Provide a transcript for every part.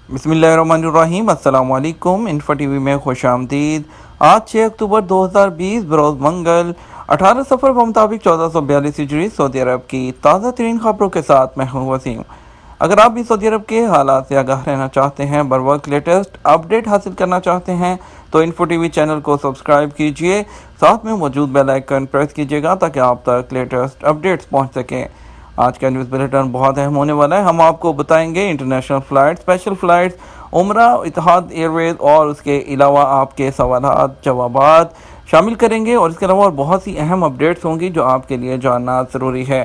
بسم اللہ الرحمن الرحیم۔ السلام علیکم۔ انفا ٹی وی میں خوش آمدید۔ آج 6 اکتوبر 2020 بروز منگل 18 سفر بمطابق 1442 ہجری سعودی عرب کی تازہ ترین خبروں کے ساتھ میں ہوں وسیم۔ اگر آپ بھی سعودی عرب کے حالات سے آگاہ رہنا چاہتے ہیں، بر وقت لیٹسٹ اپڈیٹ حاصل کرنا چاہتے ہیں تو انفو ٹی وی چینل کو سبسکرائب کیجئے، ساتھ میں موجود بیل آئیکن پریس کیجئے گا تاکہ آپ تک لیٹسٹ اپڈیٹس پہنچ سکیں۔ آج کا نیوز بلیٹن بہت اہم ہونے والا ہے۔ ہم آپ کو بتائیں گے انٹرنیشنل فلائٹ، اسپیشل فلائٹس، عمرہ، اتحاد ایئر ویز اور اس کے علاوہ آپ کے سوالات جوابات شامل کریں گے، اور اس کے علاوہ اور بہت سی اہم اپڈیٹس ہوں گی جو آپ کے لیے جاننا ضروری ہے۔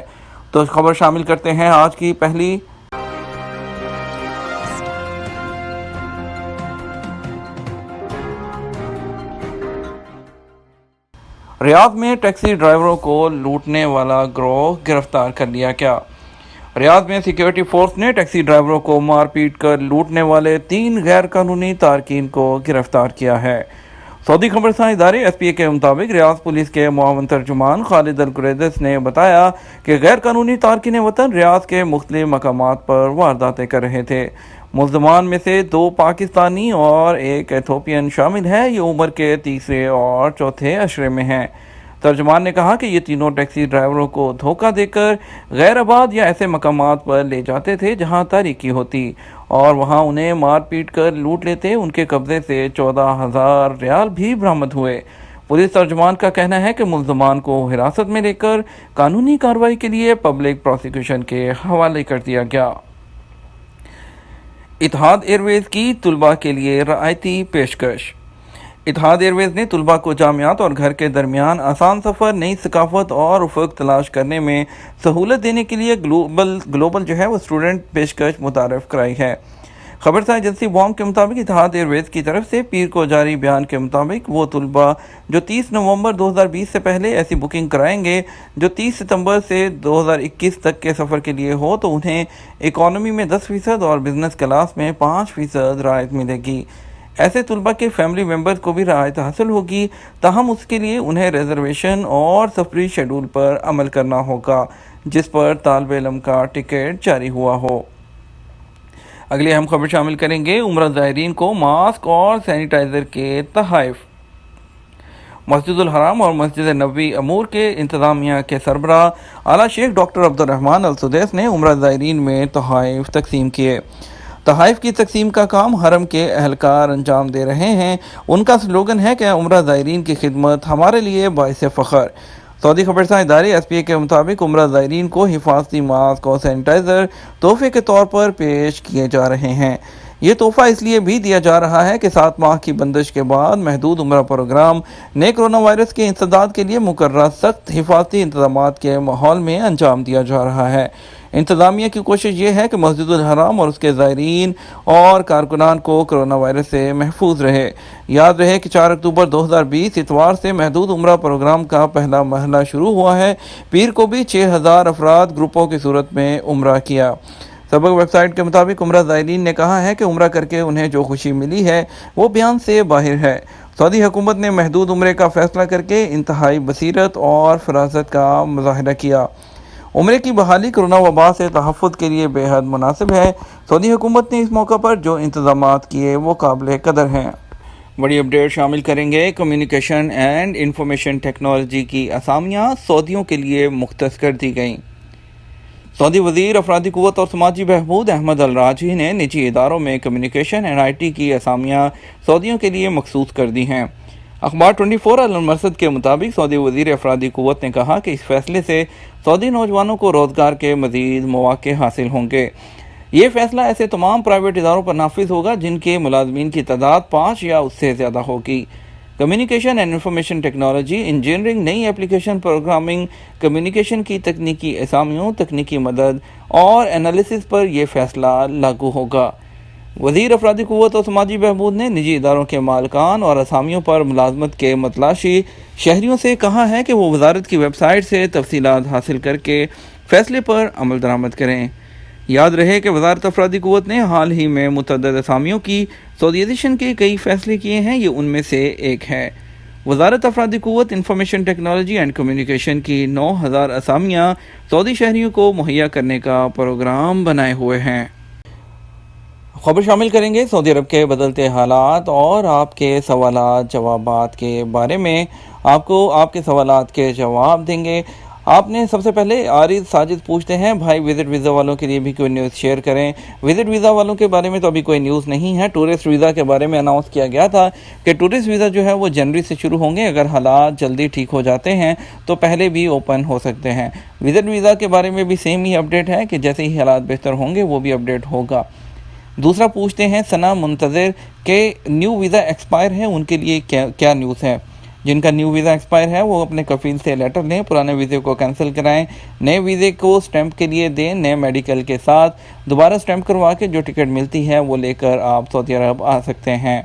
تو خبر شامل کرتے ہیں آج کی پہلی۔ ریاض میں ٹیکسی ڈرائیوروں کو لوٹنے والا گروہ گرفتار کر لیا گیا۔ ریاض میں سیکیورٹی فورس نے ٹیکسی ڈرائیوروں کو مار پیٹ کر لوٹنے والے 3 غیر قانونی تارکین کو گرفتار کیا ہے۔ سعودی خبرساں ادارے ایس پی اے کے مطابق ریاض پولیس کے معاون ترجمان خالد القریدس نے بتایا کہ غیر قانونی تارکین وطن ریاض کے مختلف مقامات پر وارداتیں کر رہے تھے۔ ملزمان میں سے 2 پاکستانی اور 1 ایتھوپین شامل ہیں۔ یہ عمر کے تیسرے اور چوتھے عشرے میں ہیں۔ ترجمان نے کہا کہ یہ تینوں ٹیکسی ڈرائیوروں کو دھوکہ دے کر غیر آباد یا ایسے مقامات پر لے جاتے تھے جہاں تاریکی ہوتی، اور وہاں انہیں مار پیٹ کر لوٹ لیتے۔ ان کے قبضے سے 14,000 ریال بھی برآمد ہوئے۔ پولیس ترجمان کا کہنا ہے کہ ملزمان کو حراست میں لے کر قانونی کارروائی کے لیے پبلک پروسیکیوشن کے حوالے کر دیا گیا۔ اتحاد ایئر ویز کی طلباء کے لیے رعایتی پیشکش۔ اتحاد ایئر ویز نے طلباء کو جامعات اور گھر کے درمیان آسان سفر، نئی ثقافت اور افق تلاش کرنے میں سہولت دینے کے لیے گلوبل وہ اسٹوڈنٹ پیشکش متعارف کرائی ہے۔ خبرساں ایجنسی وام کے مطابق اتحاد ایئر ویز کی طرف سے پیر کو جاری بیان کے مطابق وہ طلباء جو 30 نومبر 2020 سے پہلے ایسی بکنگ کرائیں گے جو 30 ستمبر سے 2021 تک کے سفر کے لیے ہو، تو انہیں اکانومی میں 10% اور بزنس کلاس میں 5% رعایت ملے گی۔ ایسے طلباء کے فیملی ممبرز کو بھی رعایت حاصل ہوگی، تاہم اس کے لیے انہیں ریزرویشن اور سفری شیڈول پر عمل کرنا ہوگا جس پر طالب علم کا ٹکٹ جاری ہوا ہو۔ اگلی اہم خبر شامل کریں گے عمرہ زائرین کو ماسک اور سینیٹائزر کے تحائف۔ مسجد الحرام اور مسجد نبوی امور کے انتظامیہ کے سربراہ اعلیٰ شیخ ڈاکٹر عبدالرحمن السدیس نے عمرہ زائرین میں تحائف تقسیم کیے۔ تحائف کی تقسیم کا کام حرم کے اہلکار انجام دے رہے ہیں۔ ان کا سلوگن ہے کہ عمرہ زائرین کی خدمت ہمارے لیے باعث فخر۔ سعودی خبرساں ادارے ایس پی اے کے مطابق عمرہ زائرین کو حفاظتی ماسک اور سینیٹائزر تحفے کے طور پر پیش کیے جا رہے ہیں۔ یہ تحفہ اس لیے بھی دیا جا رہا ہے کہ 7 ماہ کی بندش کے بعد محدود عمرہ پروگرام نے کرونا وائرس کے انسداد کے لیے مقررہ سخت حفاظتی انتظامات کے ماحول میں انجام دیا جا رہا ہے۔ انتظامیہ کی کوشش یہ ہے کہ مسجد الحرام اور اس کے زائرین اور کارکنان کو کرونا وائرس سے محفوظ رہے۔ یاد رہے کہ 4 اکتوبر 2020 اتوار سے محدود عمرہ پروگرام کا پہلا مرحلہ شروع ہوا ہے۔ پیر کو بھی 6,000 افراد گروپوں کی صورت میں عمرہ کیا۔ سبق ویب سائٹ کے مطابق عمرہ زائرین نے کہا ہے کہ عمرہ کر کے انہیں جو خوشی ملی ہے وہ بیان سے باہر ہے۔ سعودی حکومت نے محدود عمرے کا فیصلہ کر کے انتہائی بصیرت اور فراست کا مظاہرہ کیا۔ عمرے کی بحالی کرونا وبا سے تحفظ کے لیے بے حد مناسب ہے۔ سعودی حکومت نے اس موقع پر جو انتظامات کیے وہ قابل قدر ہیں۔ بڑی اپڈیٹ شامل کریں گے کمیونیکیشن اینڈ انفارمیشن ٹیکنالوجی کی اسامیاں سعودیوں کے لیے مختص کر دی گئیں۔ سعودی وزیر افرادی قوت اور سماجی بہبود احمد الراجحی نے نجی اداروں میں کمیونیکیشن اینڈ آئی ٹی کی اسامیاں سعودیوں کے لیے مخصوص کر دی ہیں۔ اخبار 24 المرصد کے مطابق سعودی وزیر افرادی قوت نے کہا کہ اس فیصلے سے سعودی نوجوانوں کو روزگار کے مزید مواقع حاصل ہوں گے۔ یہ فیصلہ ایسے تمام پرائیویٹ اداروں پر نافذ ہوگا جن کے ملازمین کی تعداد 5 یا اس سے زیادہ ہوگی۔ Communication and information technology, engineering, نئی اپلیکیشن پروگرامنگ، کمیونیکیشن کی تکنیکی اسامیوں، تکنیکی مدد اور انالیسس پر یہ فیصلہ لاگو ہوگا۔ وزیر افرادی قوت اور سماجی بہبود نے نجی اداروں کے مالکان اور اسامیوں پر ملازمت کے متلاشی شہریوں سے کہا ہے کہ وہ وزارت کی ویب سائٹ سے تفصیلات حاصل کر کے فیصلے پر عمل درآمد کریں۔ یاد رہے کہ وزارت افرادی قوت نے حال ہی میں متعدد اسامیوں کی سعودیزیشن کے کئی فیصلے کیے ہیں، یہ ان میں سے ایک ہے۔ وزارت افرادی قوت، انفارمیشن ٹیکنالوجی اینڈ کمیونیکیشن کی 9,000 اسامیاں سعودی شہریوں کو مہیا کرنے کا پروگرام بنائے ہوئے ہیں۔ خبر شامل کریں گے سعودی عرب کے بدلتے حالات اور آپ کے سوالات جوابات کے بارے میں. آپ کو آپ کے سوالات کے جواب دیں گے. آپ نے سب سے پہلے عارض ساجد پوچھتے ہیں بھائی وزٹ ویزا والوں کے لیے بھی کوئی نیوز شیئر کریں. وزٹ ویزا والوں کے بارے میں تو ابھی کوئی نیوز نہیں ہے. ٹورسٹ ویزا کے بارے میں اناؤنس کیا گیا تھا کہ ٹورسٹ ویزا جو ہے وہ جنوری سے شروع ہوں گے. اگر حالات جلدی ٹھیک ہو جاتے ہیں تو پہلے بھی اوپن ہو سکتے ہیں. وزٹ ویزا کے بارے میں بھی سیم ہی اپڈیٹ ہے کہ جیسے ہی حالات بہتر ہوں گے وہ بھی اپڈیٹ ہوگا. دوسرا پوچھتے ہیں ثنا منتظر کہ نیو ویزا ایکسپائر ہے ان کے لیے کیا نیوز ہے. جن کا نیو ویزا ایکسپائر ہے وہ اپنے کفیل سے لیٹر لیں, پرانے ویزے کو کینسل کرائیں, نئے ویزے کو سٹیمپ کے لیے دیں, نئے میڈیکل کے ساتھ دوبارہ سٹیمپ کروا کے جو ٹکٹ ملتی ہے وہ لے کر آپ سعودی عرب آ سکتے ہیں.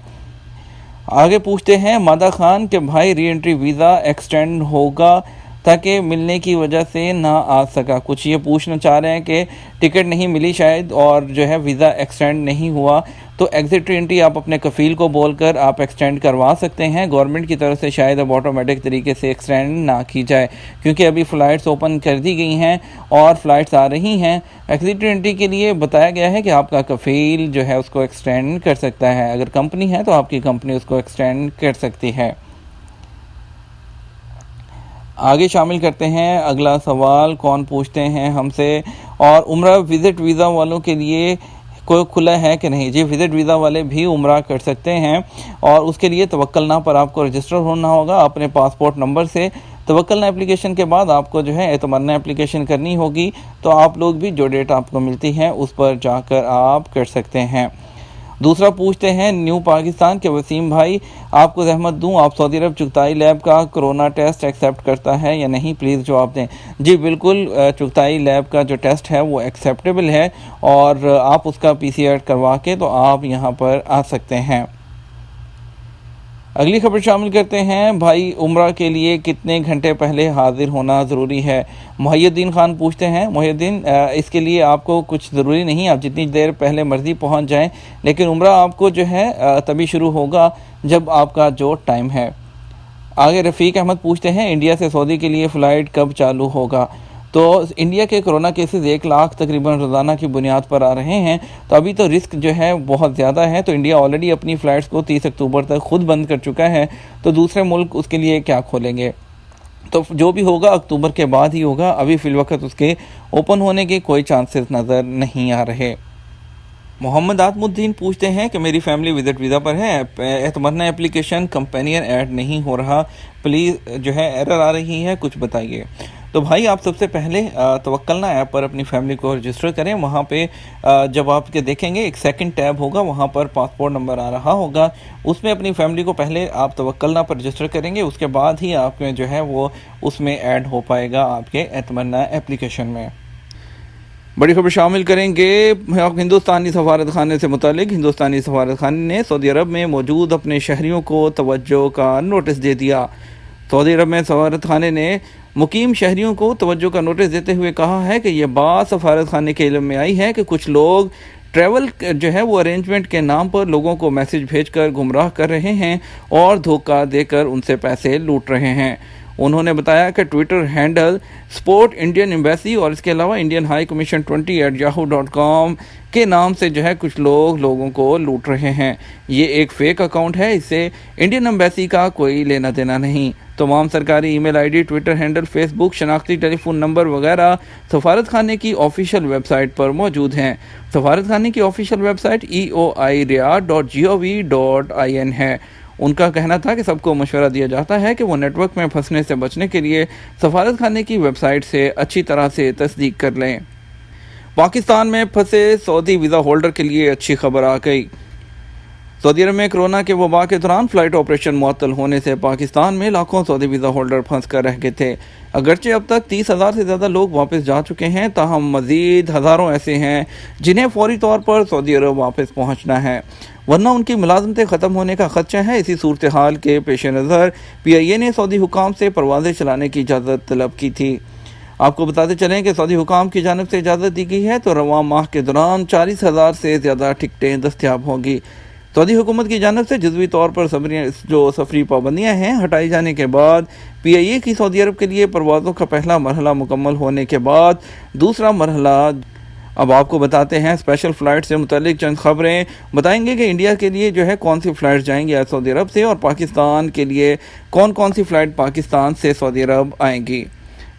آگے پوچھتے ہیں مادہ خان کہ بھائی ری انٹری ویزا ایکسٹینڈ ہوگا تاکہ ملنے کی وجہ سے نہ آ سکا. کچھ یہ پوچھنا چاہ رہے ہیں کہ ٹکٹ نہیں ملی شاید اور جو ہے ویزا ایکسٹینڈ نہیں ہوا تو ایگزٹ ری انٹری آپ اپنے کفیل کو بول کر آپ ایکسٹینڈ کروا سکتے ہیں. گورنمنٹ کی طرف سے شاید اب آٹومیٹک طریقے سے ایکسٹینڈ نہ کی جائے کیونکہ ابھی فلائٹس اوپن کر دی گئی ہیں اور فلائٹس آ رہی ہیں. ایگزٹ ری انٹری کے لیے بتایا گیا ہے کہ آپ کا کفیل جو ہے اس کو ایکسٹینڈ کر سکتا ہے. اگر کمپنی ہے تو آپ کی کمپنی اس کو ایکسٹینڈ کر سکتی ہے. آگے شامل کرتے ہیں اگلا سوال. کون پوچھتے ہیں ہم سے اور عمرہ وزٹ ویزا والوں کے لیے کوئی کھلا ہے کہ نہیں. جی وزٹ ویزا والے بھی عمرہ کر سکتے ہیں اور اس کے لیے توکلنا پر آپ کو رجسٹر ہونا ہوگا اپنے پاسپورٹ نمبر سے. توکلنا اپلیکیشن کے بعد آپ کو جو ہے اعتمرنا اپلیکیشن کرنی ہوگی تو آپ لوگ بھی جو ڈیٹ آپ کو ملتی ہے اس پر جا کر آپ کر سکتے ہیں. دوسرا پوچھتے ہیں نیو پاکستان کے وسیم بھائی آپ کو زحمت دوں آپ سعودی عرب چغتائی لیب کا کرونا ٹیسٹ ایکسیپٹ کرتا ہے یا نہیں پلیز جواب دیں. جی بالکل چغتائی لیب کا جو ٹیسٹ ہے وہ ایکسیپٹیبل ہے اور آپ اس کا پی سی آر کروا کے تو آپ یہاں پر آ سکتے ہیں. اگلی خبر شامل کرتے ہیں بھائی عمرہ کے لیے کتنے گھنٹے پہلے حاضر ہونا ضروری ہے. محی الدین خان پوچھتے ہیں محی الدین اس کے لیے آپ کو کچھ ضروری نہیں, آپ جتنی دیر پہلے مرضی پہنچ جائیں لیکن عمرہ آپ کو جو ہے تبھی شروع ہوگا جب آپ کا جو ٹائم ہے. آگے رفیق احمد پوچھتے ہیں انڈیا سے سعودی کے لیے فلائٹ کب چالو ہوگا. تو انڈیا کے کرونا کیسز 1 لاکھ تقریباً روزانہ کی بنیاد پر آ رہے ہیں تو ابھی تو رسک جو ہے بہت زیادہ ہے. تو انڈیا آلریڈی اپنی فلائٹس کو 30 اکتوبر تک خود بند کر چکا ہے تو دوسرے ملک اس کے لیے کیا کھولیں گے. تو جو بھی ہوگا اکتوبر کے بعد ہی ہوگا. ابھی فی الوقت اس کے اوپن ہونے کے کوئی چانسز نظر نہیں آ رہے. محمد آتم الدین پوچھتے ہیں کہ میری فیملی وزٹ ویزا پر ہے, اعتمرنا ایپلیکیشن کمپینین ایڈ نہیں ہو رہا, پلیز جو ہے ایرر آ رہی ہے کچھ بتائیے. تو بھائی آپ سب سے پہلے توکلنا ایپ پر اپنی فیملی کو رجسٹر کریں. وہاں پہ جب آپ کے دیکھیں گے ایک سیکنڈ ٹیب ہوگا, وہاں پر پاسپورٹ نمبر آ رہا ہوگا, اس میں اپنی فیملی کو پہلے آپ توکلنا پر رجسٹر کریں گے, اس کے بعد ہی آپ میں جو ہے وہ اس میں ایڈ ہو پائے گا آپ کے اعتمرنا ایپلیکیشن میں. بڑی خبر شامل کریں گے ہندوستانی سفارت خانے سے متعلق. ہندوستانی سفارت خانے نے سعودی عرب میں موجود اپنے شہریوں کو توجہ کا نوٹس دے دیا. سعودی عرب میں سفارت خانے نے مقیم شہریوں کو توجہ کا نوٹس دیتے ہوئے کہا ہے کہ یہ بات سفارت خانے کے علم میں آئی ہے کہ کچھ لوگ ٹریول جو ہے وہ ارینجمنٹ کے نام پر لوگوں کو میسج بھیج کر گمراہ کر رہے ہیں اور دھوکہ دے کر ان سے پیسے لوٹ رہے ہیں. انہوں نے بتایا کہ Twitter handle support Indian embassy اور اس کے علاوہ انڈین ہائی کمیشن 20@yahoo.com کے نام سے جو ہے کچھ لوگوں کو لوٹ رہے ہیں. یہ ایک فیک اکاؤنٹ ہے, اس سے انڈین ایمبیسی کا کوئی لینا دینا نہیں. تمام سرکاری email ID, Twitter handle, Facebook, شناختی ٹیلی فون نمبر وغیرہ سفارت خانے کی آفیشیل ویب سائٹ پر موجود ہیں. سفارت خانے کی آفیشیل ویب سائٹ eoiriyadh.gov.in ہے. ان کا کہنا تھا کہ سب کو مشورہ دیا جاتا ہے کہ وہ نیٹ ورک میں پھنسنے سے بچنے کے لیے سفارت خانے کی ویب سائٹ سے اچھی طرح سے تصدیق کر لیں. پاکستان میں پھنسے سعودی ویزا ہولڈر کے لیے اچھی خبر آ گئی. سعودی عرب میں کرونا کے وبا کے دوران فلائٹ آپریشن معطل ہونے سے پاکستان میں لاکھوں سعودی ویزا ہولڈر پھنس کر رہ گئے تھے. اگرچہ اب تک 30,000 سے زیادہ لوگ واپس جا چکے ہیں, تاہم مزید ہزاروں ایسے ہیں جنہیں فوری طور پر سعودی عرب واپس پہنچنا ہے ورنہ ان کی ملازمتیں ختم ہونے کا خدشہ ہے. اسی صورتحال کے پیش نظر PIA نے سعودی حکام سے پروازیں چلانے کی اجازت طلب کی تھی. آپ کو بتاتے چلیں کہ سعودی حکام کی جانب سے اجازت دی گئی ہے تو رواں ماہ کے دوران 40,000 سے زیادہ ٹکٹیں دستیاب ہوں گی. سعودی حکومت کی جانب سے جزوی طور پر جو سفری پابندیاں ہیں ہٹائی جانے کے بعد PIA کی سعودی عرب کے لیے پروازوں کا پہلا مرحلہ مکمل ہونے کے بعد دوسرا مرحلہ اب آپ کو بتاتے ہیں اسپیشل فلائٹ سے متعلق چند خبریں، بتائیں گے کہ انڈیا کے لیے جو ہے کون سی فلائٹ جائیں گی سعودی عرب سے، اور پاکستان کے لیے کون سی فلائٹ پاکستان سے سعودی عرب آئیں گی۔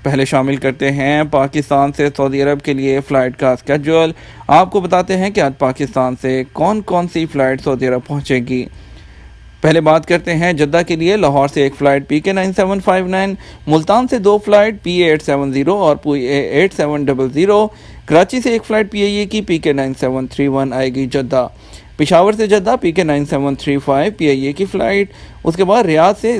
پہلے شامل کرتے ہیں پاکستان سے سعودی عرب کے لیے فلائٹ کا اسکیڈول۔ آپ کو بتاتے ہیں کہ آج پاکستان سے کون سی فلائٹ سعودی عرب پہنچے گی۔ پہلے بات کرتے ہیں جدہ کے لیے، لاہور سے ایک فلائٹ PK9759، ملتان سے 2 فلائٹ PA870 اور PA8700، کراچی سے ایک فلائٹ PIA کی PK9731 آئے گی جدہ، پشاور سے جدہ PK9735 PIA کی فلائٹ۔ اس کے بعد ریاض سے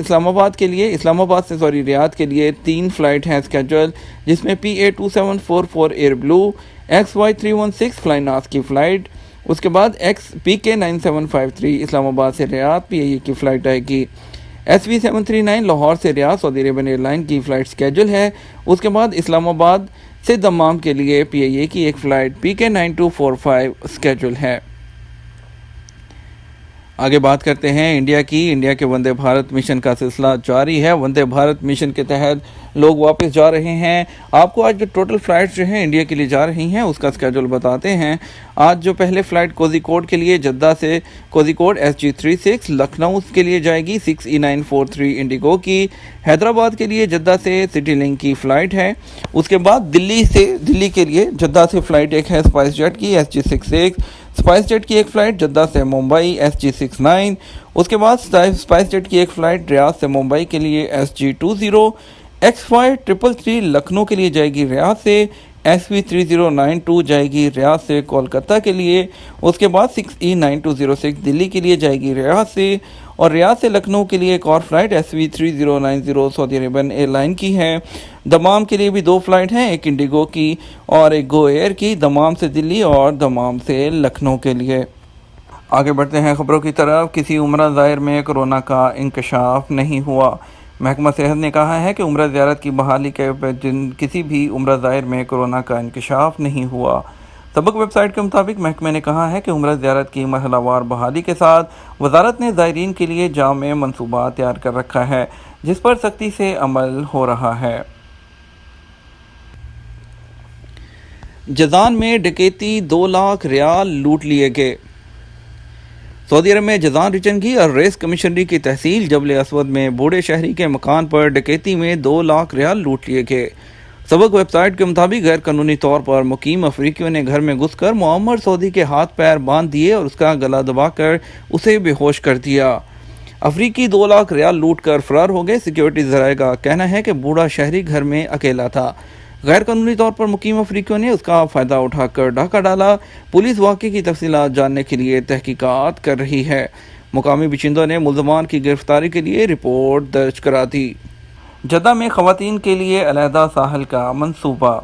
ریاض کے لیے 3 فلائٹ ہیں اسکیڈول، جس میں PA2744 ایئر بلو، XY316 فلائی ناس کی فلائٹ۔ اس کے بعد PK9753 اسلام آباد سے ریاض PIA کی فلائٹ آئے گی۔ SV739 لاہور سے ریاض سعودی عربین ایئر لائن کی فلائٹ سکیجول ہے۔ اس کے بعد اسلام آباد سے دمام کے لیے PIA کی ایک فلائٹ PK9245 سکیجول ہے۔ آگے بات کرتے ہیں انڈیا کے وندے بھارت مشن کا سلسلہ جاری ہے۔ وندے بھارت مشن کے تحت لوگ واپس جا رہے ہیں۔ آپ کو آج جو ٹوٹل فلائٹس جو ہیں انڈیا کے لیے جا رہی ہیں اس کا اسکیڈول بتاتے ہیں۔ آج جو پہلے فلائٹ کوزی کوڈ کے لیے جدہ سے کوزی کوڈ SG36 لکھنؤ کے لیے جائے گی 6E943 انڈیگو کی۔ حیدرآباد کے لیے جدہ سے سٹی لنک کی فلائٹ ہے۔ اس کے بعد دلی کے لیے جدہ سے فلائٹ ایک ہے اسپائس جیٹ کی SG66، اسپائس جیٹ کی ایک فلائٹ جدہ سے ممبئی SG69۔ اس کے بعد اسپائس جیٹ کی ایک فلائٹ ریاض سے ممبئی کے لیے SG20۔ XY333 لکھنؤ کے لیے جائے گی ریاض سے، SV3092 جائے گی ریاض سے کولکتہ کے لیے۔ اس کے بعد 6E9206 دلی کے لیے جائے گی ریاض سے، اور ریاض سے لکھنؤ کے لیے ایک اور فلائٹ SV3090 سعودی عربین ایئر لائن کی ہے۔ دمام کے لیے بھی 2 فلائٹ ہیں، ایک انڈیگو کی اور ایک گو ایئر کی، دمام سے دلی اور دمام سے لکھنؤ کے لیے۔ آگے بڑھتے ہیں خبروں کی طرف۔ کسی عمرہ زائر میں کورونا کا انکشاف نہیں ہوا۔ محکمہ صحت نے کہا ہے کہ عمرہ زیارت کی بحالی کے دن کسی بھی عمرہ زائر میں کورونا کا انکشاف نہیں ہوا۔ سبق ویب سائٹ کے مطابق محکمے نے کہا ہے کہ عمرہ زیارت کی مرحلہ وار بحالی کے ساتھ وزارت نے زائرین کے لیے جامع منصوبہ تیار کر رکھا ہے، جس پر سختی سے عمل ہو رہا ہے۔ جازان میں ڈکیتی 2 لاکھ ریال لوٹ لیے گئے۔ سعودی عرب میں جازان ریجن اور ریس کمشنری کی تحصیل جبل اسود میں بوڑھے شہری کے مکان پر ڈکیتی میں 2 لاکھ ریال لوٹ لیے گئے۔ سبق ویب سائٹ کے مطابق غیر قانونی طور پر مقیم افریقیوں نے گھر میں گھس کر معمر سعودی کے ہاتھ پیر باندھ دیے اور اس کا گلا دبا کر اسے بے ہوش کر دیا۔ افریقی 2 لاکھ ریال لوٹ کر فرار ہو گئے۔ سیکیورٹی ذرائع کا کہنا ہے کہ بوڑھا شہری گھر میں اکیلا تھا۔ غیر قانونی طور پر مقیم افریقیوں نے اس کا فائدہ اٹھا کر ڈاکہ ڈالا۔ پولیس واقعے کی تفصیلات جاننے کے لیے تحقیقات کر رہی ہے۔ مقامی باشندوں نے ملزمان کی گرفتاری کے لیے رپورٹ درج کرا دی۔ جدہ میں خواتین کے لیے علیحدہ ساحل کا منصوبہ۔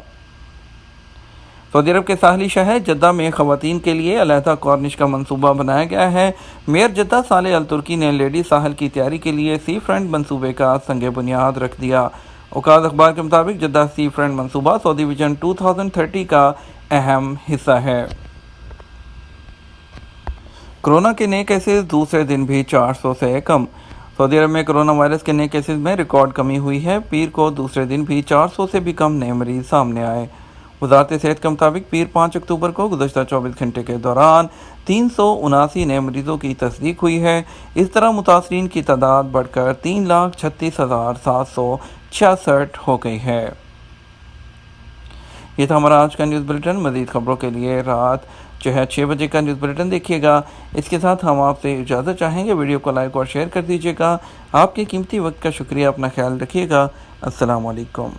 سعودی عرب کے ساحلی شہر جدہ میں خواتین کے لیے علیحدہ کارنش کا منصوبہ بنایا گیا ہے۔ میئر جدہ صالح الترکی نے لیڈی ساحل کی تیاری کے لیے سی فرنٹ منصوبے کا سنگ بنیاد رکھ دیا۔ اوقات اخبار کے مطابق جدہ سی فرنٹ منصوبہ سعودی ویژن 2030 کا اہم حصہ ہے۔ کورونا کے نئے کیسز دوسرے دن بھی 400 سے کم۔ سعودی عرب میں کورونا وائرس کے نئے کیسز میں ریکارڈ کمی ہوئی ہے۔ پیر کو دوسرے دن بھی 400 سے بھی کم نئے مریض سامنے آئے۔ وزارت صحت کے مطابق پیر 5 اکتوبر کو گزشتہ 24 گھنٹے کے دوران 379 نئے مریضوں کی تصدیق ہوئی ہے۔ اس طرح متاثرین کی تعداد بڑھ کر 3,36,766 ہو گئی ہے۔ یہ تھا ہمارا آج کا نیوز بلیٹن۔ مزید خبروں کے لیے رات 6 بجے کا نیوز بلیٹن دیکھیے گا۔ اس کے ساتھ ہم آپ سے اجازت چاہیں گے، ویڈیو کو لائک اور شیئر کر دیجیے گا۔ آپ کے قیمتی وقت کا شکریہ، اپنا خیال رکھیے گا۔ السلام علیکم۔